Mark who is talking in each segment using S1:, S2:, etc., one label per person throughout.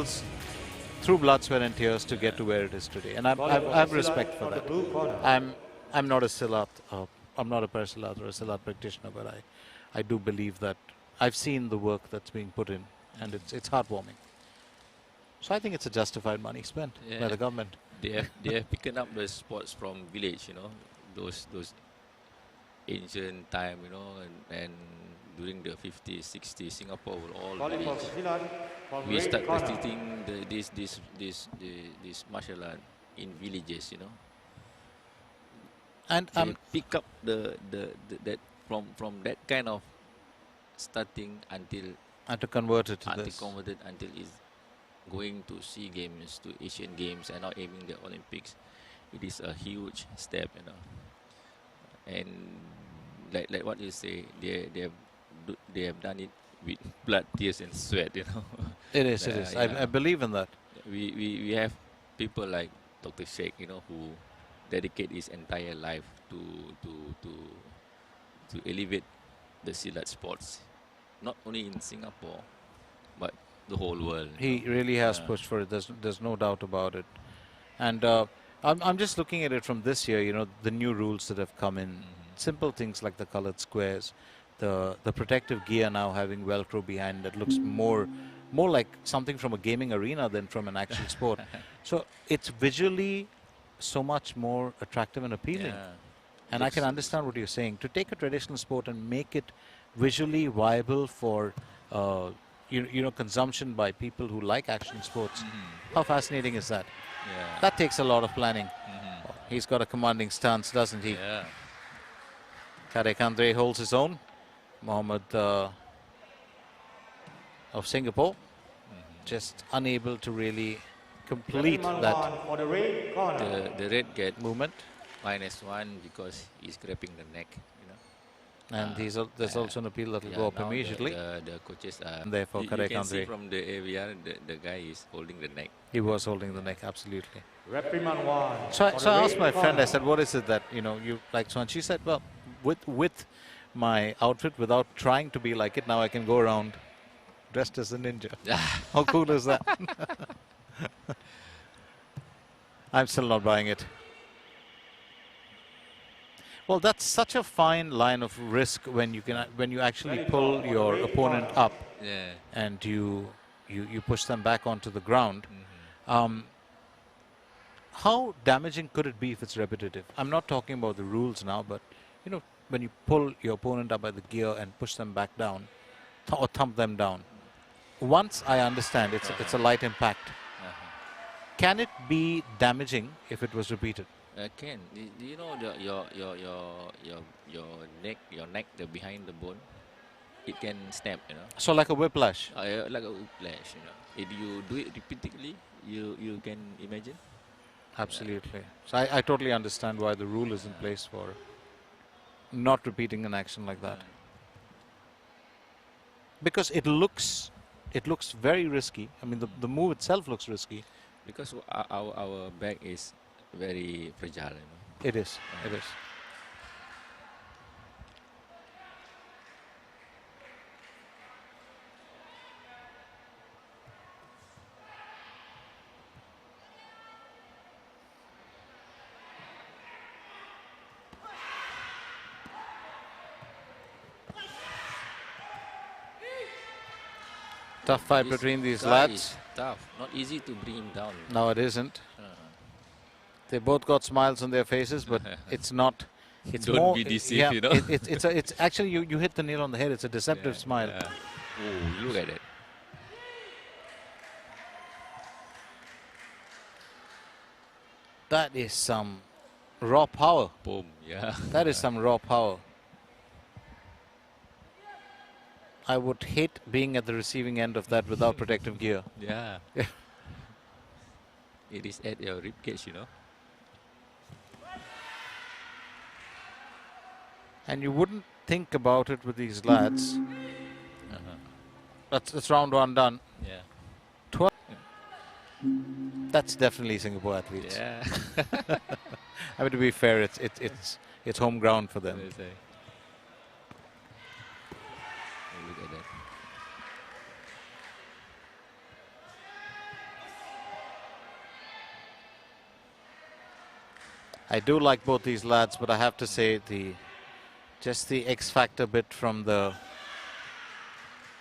S1: struggles through blood, sweat and tears to get to where it is today. And I have respect for that. I'm not a Silat, I'm not a Silat or a Silat practitioner, but I do believe that I've seen the work that's being put in, and it's heartwarming. So I think it's a justified money spent by the government.
S2: They have picked up the sports from village, you know, those ancient time, you know, and during the 50s, 60s, Singapore were all village. We start practicing this martial art in villages, you know.
S1: And
S2: they pick up that from that kind of starting until
S1: to convert it to this.
S2: Until it's going to SEA Games, to Asian Games, and now aiming the Olympics. It is a huge step, you know. And like what you say, they have done it with blood, tears, and sweat, you know.
S1: It is. I believe in that.
S2: We have people like Dr. Sheikh, you know, who dedicate his entire life to elevate the Silat sports, not only in Singapore, but the whole world.
S1: He really has pushed for it. There's no doubt about it. And I'm just looking at it from this year. You know, the new rules that have come in. Simple things like the colored squares, the protective gear now having Velcro behind that looks more like something from a gaming arena than from an actual sport. So it's visually so much more attractive and appealing. And I can understand what you're saying. To take a traditional sport and make it visually viable for you know, consumption by people who like action sports. How fascinating is that? That takes a lot of planning. He's got a commanding stance, doesn't he? Kadek Andrey holds his own. Mohammed of Singapore just unable to really complete that.
S2: The red get
S1: movement.
S2: -1 because he's grabbing the neck, you know.
S1: And there's also an appeal that will go up immediately.
S2: The coaches are
S1: there for Kadek
S2: you can
S1: Andrey.
S2: see from the AVR, the guy is holding the neck.
S1: He was holding the neck, absolutely. So I asked my friend, I said, what is it that, you know, you like? So, and she said, well, with my outfit, without trying to be like it, now I can go around dressed as a ninja. How cool is that? I'm still not buying it. Well, that's such a fine line of risk when you actually pull your opponent up and you push them back onto the ground. How damaging could it be if it's repetitive? I'm not talking about the rules now, but you know, when you pull your opponent up by the gear and push them back down or thump them down. Once I understand it's a light impact. Can it be damaging if it was repeated?
S2: Can. Do you know your neck, the behind the bone, it can snap, you know.
S1: So like a whiplash.
S2: Like a whiplash, you know. If you do it repeatedly, you can imagine.
S1: Absolutely. So I totally understand why the rule is in place for not repeating an action like that. Because it looks very risky. I mean, the move itself looks risky.
S2: Because our back is very fragile, you know.
S1: It is. It is. Tough fight between these lads.
S2: Tough. Not easy to bring him down.
S1: No, it isn't. They both got smiles on their faces, but it's not. It's
S2: Don't be deceived, you know.
S1: It's actually you hit the nail on the head. It's a deceptive smile.
S2: Oh, look at it.
S1: That is some raw power.
S2: Boom. Yeah.
S1: That is some raw power. I would hate being at the receiving end of that without protective gear.
S2: Yeah. It is at your ribcage, you know.
S1: And you wouldn't think about it with these lads. That's round 1 done.
S2: Yeah.
S1: 12. That's definitely Singapore athletes.
S2: Yeah.
S1: I mean, to be fair, it's home ground for them.
S2: Look at that.
S1: I do like both these lads, but I have to say just the X factor bit from the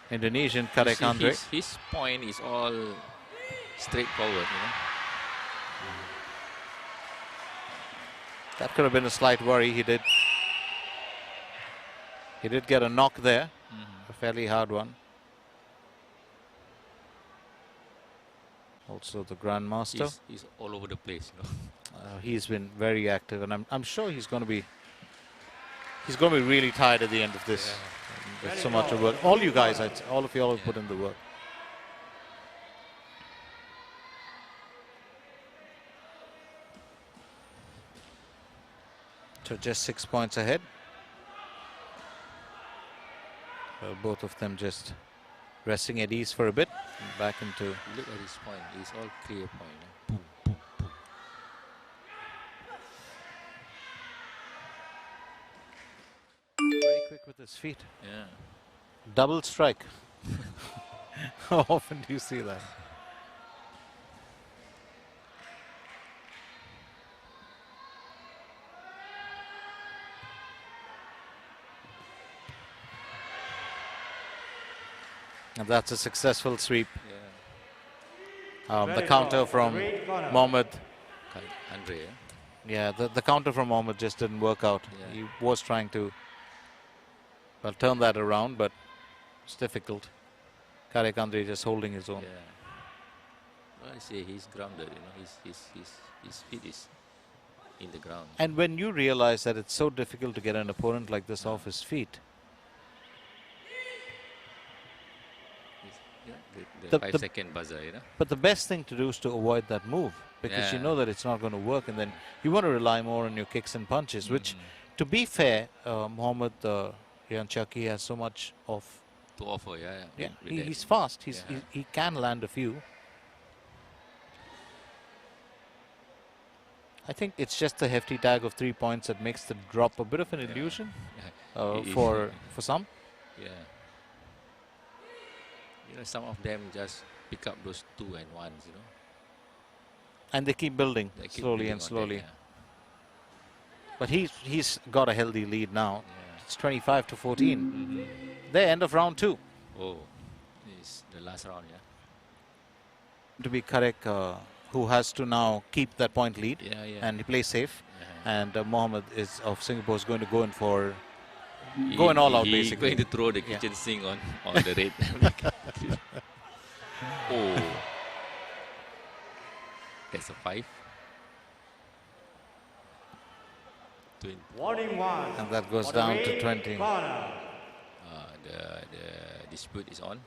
S1: Indonesian Kadek Andrey.
S2: His point is all straightforward,
S1: That could have been a slight worry. He did get a knock there, a fairly hard one. Also the Grandmaster.
S2: He's all over the place,
S1: He's been very active, and I'm sure he's going to be really tired at the end of this. Yeah. There's so much of work. All you guys, all of you all have put in the work. So just 6 points ahead. Well, both of them just resting at ease for a bit. And back into.
S2: Look at his point. It's all clear point. Boom, boom, boom.
S1: Very quick with his feet.
S2: Yeah.
S1: Double strike. How often do you see that? And that's a successful sweep.
S2: Yeah.
S1: The counter from Mohammed.
S2: Andrey,
S1: yeah, the counter from Mohammed just didn't work out.
S2: Yeah.
S1: He was trying to turn that around, but it's difficult. Kadek Andrey just holding his own.
S2: Yeah. Well, I say he's grounded, his feet is in the ground.
S1: And when you realize that it's so difficult to get an opponent like this off his feet,
S2: the 5-second buzzer,
S1: But the best thing to do is to avoid that move, because you know that it's not going to work, and then you want to rely more on your kicks and punches, which, to be fair, Mohammed Riansyauqi has so much of.
S2: To offer,
S1: yeah. He's fast. He can land a few. I think it's just the hefty tag of 3 points that makes the drop a bit of an illusion for some.
S2: Yeah. Some of them just pick up those 2 and 1s,
S1: And they keep building slowly and slowly. But he's got a healthy lead now.
S2: Yeah.
S1: It's 25-14. They're end of round 2.
S2: Oh, it's the last round,
S1: To be Kadek, who has to now keep that point lead, and he plays safe. And Mohammed of Singapore is going to go in for. Going all out, basically.
S2: He's going to throw the kitchen sink on the red. Oh. That's a 5. 20.
S1: And that goes down to 20.
S2: The dispute is on.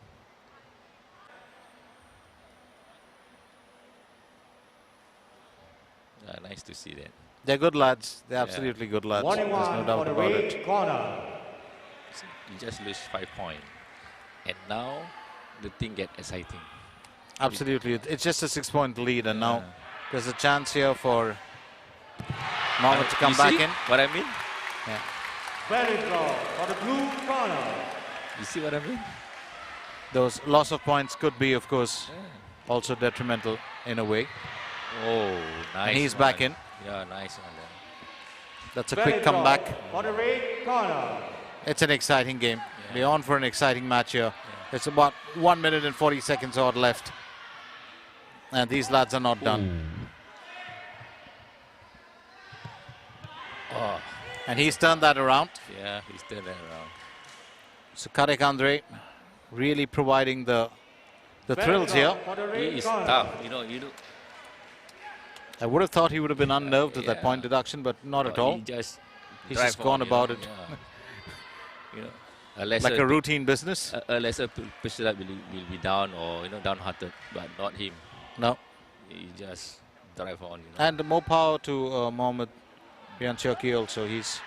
S2: Nice to see that.
S1: They're good lads. They're absolutely good lads. There's no doubt about it.
S2: You just lose 5 points. And now the thing gets exciting.
S1: Absolutely. It's just a 6-point lead, and now there's a chance here for Mohammed to come back in.
S2: What I mean?
S1: Yeah.
S3: For the blue corner.
S2: You see what I mean?
S1: Those loss of points could be, of course, also detrimental in a way.
S2: Oh, nice.
S1: And he's back in.
S2: Yeah, nice one there.
S1: That's a quick comeback.
S3: For the red corner.
S1: It's an exciting game. We're on for an exciting match here. It's about 1 minute and 40 seconds odd left. And these lads are not done.
S2: Oh.
S1: And he's turned that around.
S2: Yeah, he's turned that around.
S1: So Kadek Andrey really providing the thrills here.
S2: He is tough,
S1: I would have thought he would have been unnerved at that point deduction, but not at all. He's just gone about it. Like a routine business.
S2: A lesser Silat will be down or downhearted, but not him.
S1: No.
S2: He just drive on.
S1: And more power to Mohammed Riansyauqi also. He's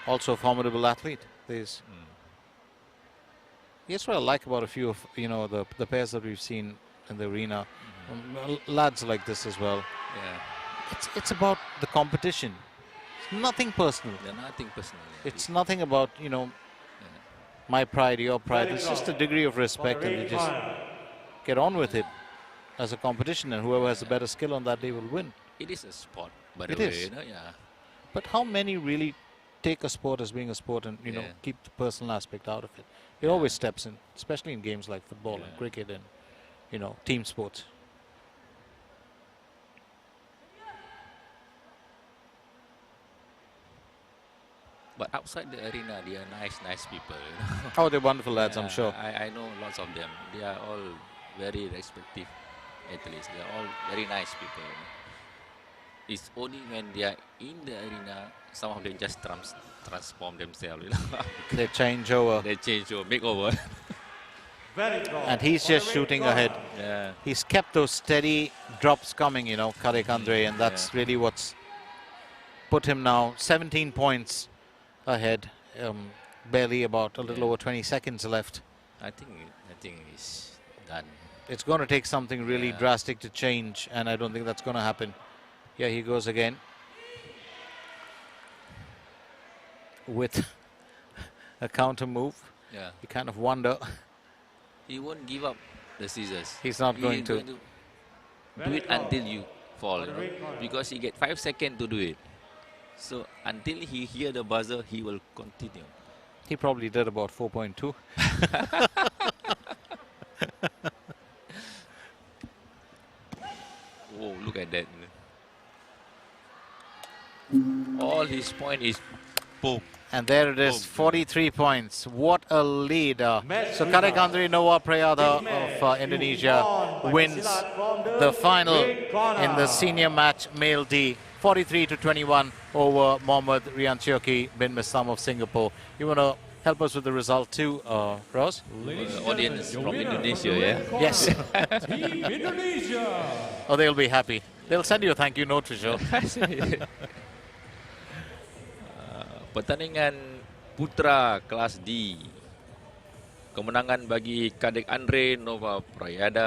S1: also a formidable athlete. Here's what I like about a few of the pairs that we've seen in the arena. Lads like this as well.
S2: Yeah.
S1: It's about the competition. It's nothing personal.
S2: Yeah, nothing personal.
S1: It's nothing about my pride, your pride. It's just a degree of respect, and you just get on with it as a competition, and whoever has a better skill on that day will win.
S2: It is a sport, by the
S1: It
S2: way.
S1: is.
S2: You know, yeah.
S1: But how many really take a sport as being a sport and, you know,
S2: Yeah.
S1: keep the personal aspect out of it? It
S2: Yeah.
S1: always steps in, especially in games like football and
S2: Yeah.
S1: cricket and, you know, team sports.
S2: But outside the arena, they are nice people. You know?
S1: Oh, they're wonderful lads, I'm
S2: Yeah,
S1: sure.
S2: I know lots of them. They are all very respective athletes. They are all very nice people. You know? It's only when they are in the arena, some of them just transform themselves. You know?
S1: They change over.
S2: They change or make over.
S3: Very draw.
S1: And he's
S3: for the
S1: just
S3: red
S1: shooting
S3: corner.
S1: ahead.
S2: Yeah.
S1: He's kept those steady drops coming, you know, Kadek Andrey, and that's really what's put him now 17 points ahead. Barely about a little over 20 seconds left.
S2: I think it's done.
S1: It's going to take something really
S2: Yeah.
S1: drastic to change, and I don't think that's going to happen. Yeah, he goes again with a counter move.
S2: Yeah.
S1: You kind of wonder.
S2: He won't give up the scissors.
S1: He's not going to.
S2: do it until you fall, you know, because he get 5 seconds to do it. So until he hear the buzzer, he will continue.
S1: He probably did about 4.2.
S2: Oh, look at that. All his point is boom.
S1: And there it is,
S2: Oh,
S1: 43 points. What a lead.
S3: Match
S1: So
S3: winner.
S1: Kadek Andrey Noah Prayada
S3: This
S1: of
S3: match,
S1: Indonesia
S3: you won by
S1: wins
S3: Silat from
S1: the final
S3: red corner.
S1: in the senior match male D, 43-21 over Mohammad Riansyauqi bin Missam of Singapore. You want to help us with the result too, Ross?
S2: Audience from Indonesia, yeah.
S1: Yes.
S4: Team Indonesia.
S1: Oh, they'll be happy. They'll send you a thank you note for sure.
S2: Pertandingan Putra kelas D. Kemenangan bagi Kadek Andrey Nova Prayada